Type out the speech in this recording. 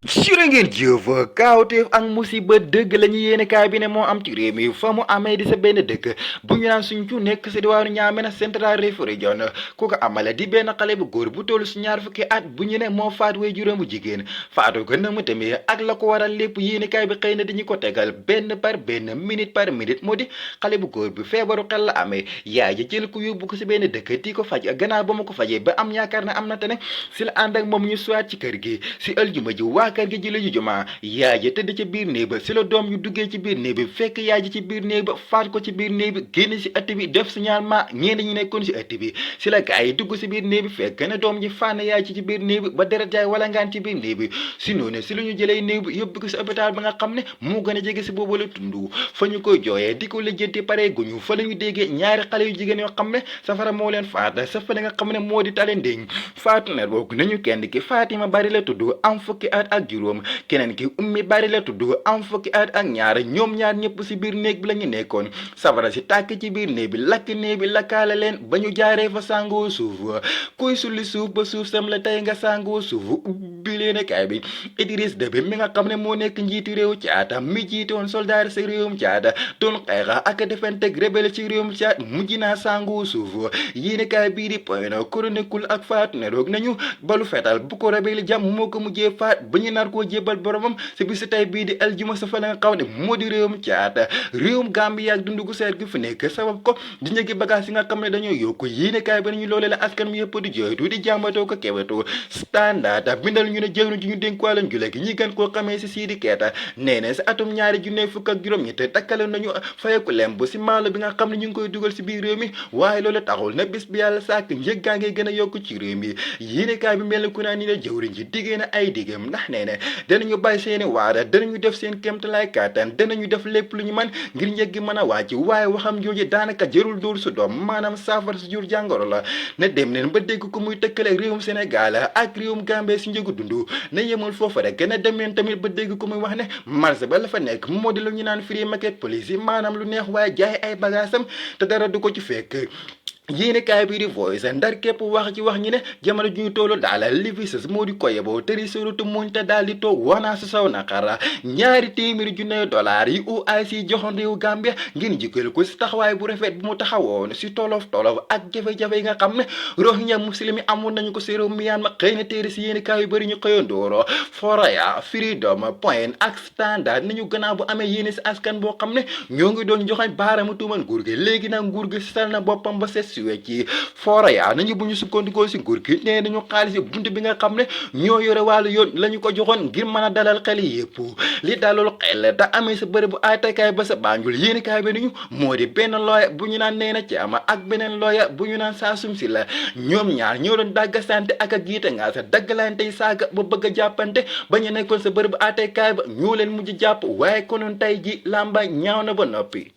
jërë ngeen jëf kaawteef ak musiba dëgg la ñu yéene kaay bi ne moo am ci réew mi fa mu amee di sa benn dëkk bu ñu naan suñ cu nekk si diwaanu Niamey Central Region ku ko amale di benn xale bu góor bu toll si ñaar fukki at bu ñu ne moo faat way juróom bu jigéen faatu gën a mu tamit ak la ko waral lépp yéene kaay bi xëy na dañu ko tegal benn par benn minute par minute moo di xale bu góor bi feebaru xel la amee yaay ji jël ko yóbbu ko si benn dëkk di ko faj gannaaw ba ma ko fajee ba am yaakaar ne am na te ne si la ànd ak moom ñu suwaat ci kër gi si aljuma ji kër gi ji la ju jumaa yaay ji tëdd ci biir néeg ba si la doom yu duggee ci biir néeg bi fekk yaay ji ci biir néeg ba faat ko ci biir néeg bi génn si ëtt bi def signalement ñenn ñi nekkoon si ëtt bi si la gaay yi dugg si biir néeg bi fekk na doom ji fànn yaay ci biir néeg bi ba deret jaay wala ngaan ci biir néeg bi si noonu si la ñu jëlee néeg bi yóbbu ko si hôpital bi nga xam ne moo gën a jege si boobu la tundu fa ñu koy jooyee di ko lijjanti pare guñu fa la ñu déggee ñaari xale yu jigéen yoo xam ne safara moo leen faat sa fa nga xam ne moo di tale ndéñ faatu na boog nañu kenn ki Fatima Bari la tudd am fukki at ak juróom keneen ki Ummi Bari la tudd am fukki at ak ñaar ñoom ñaar ñëpp si biir néeg bi la ñu nekkoon safara si tàkk ci biir néeg bi lakk néeg bi lakkaale leen ba ñu jaaree fa sàngoo suuf kuy sulli suuf ba suuf sam la tey nga sàngoo suuf ubbi leen kaay bi Idriss Déby mi nga xam ne moo nekk njiitu réew Caada mi jiite woon soldaar si réewum Caada doon xeexa ak defanteg rebelle ci réewum Caada mujj naa sàngoo suuf yéene kaay bii di point chronique ak faatu ne roog nañu balu fetal bu ko rebelle jàmm moo ko mujjee faat ba ñu nar koo jébal boromam si bisu tey bii di aljuma sa fa la nga xaw ne moo di réewum Caada réewum Gambie ak dundu gu seer gi fi nekk sabab ko di njëgi bagage yi nga xam ne dañoo yokku yéene kaay ba nañu loolee la askan mi yëpp di jooytu di jàmbatoo ko kewetoo standard bindal ñu ne jëwriñ ji ñu dénk wàllum jule gi ñi gën koo xamee si Sidi Keita nee na si atum ñaari junne fukk ak juróom-ñett takkale nañu fayeku lemb si maalo bi nga xam ne ñu ngi koy dugal si biir réew mi waaye loolu taxul na bis bi yàlla sàkk njëg gaa ngi gën a yokku ci réew mi yéene kaay bi mel ni ku naan ni ne jëwriñ ji diggée na ay diggam ndax nee na danañu bàyyi seeni waara danañu def seen kéemtalaay kàttan danañu def lépp lu ñu man ngir njëg gi mën a wàcc waaye waxam jooju daanaka jërul dóor su doom maanaam saafara si jur jàngoro la ne dem neen ba dégg ko muy tëkkale réewum Sénégal ak réewum Gambie si njëgu dundu ne yemul foofa rek gën a dem neen tamit ba dégg ko muy wax ne marché ba la fa nekk moo di lu ñu naan free market policy maanaam lu neex waaye jaay ay bagaasam te dara du ko ci fekk yéene kaay bii di voice ndar képp wax ci wax ñi ne jamono ju ñu tollu daal li fi sës moo di koyeboo tëri solutu muñ te daal di toog wanaa sa saw naqara $200 yi OIC joxoon réew Gambia ngeen jikkal ko si taxawaay bu rafet bu mu taxawoon si tolof ak jafe-jafe yi nga xam ne Rohingya muslim yi amoon nañu ko si réew Myanmar xëy na téere si yéene kaay yu bëri ñu xëyandooro Foraya Freedom Point ak Standard nañu gannaaw bu amee yéene si askan boo xam ne ñoo ngi doon joxañ baaramu tuumal nguur gi léegi nag nguur gi sal na boppam ba set ci Foraya nañu bu ñu sukkandikoo si nguur gi nee nañu xaalis yi bunt bi nga xam ne ñoo yore wàllu yoon la ñu ko joxoon ngir mën a dalal xel yi yëpp li dalul xel te amee sa bërëb bu aatekaay ba sa Banjul yéeni kaay bi nañu moo di benn looya bu ñu naan nee na caama ak beneen looya bu ñu naan saasum si la ñoom ñaar ñoo doon dàggasante ak a giite ngaa sa daggalantey saaga ba bëgg a jàppante ba ñu nekkoon sa bërëb bu aatekaay ba ñoo leen mujj jàpp waaye konoon tey ji làmba ñaaw na ba noppi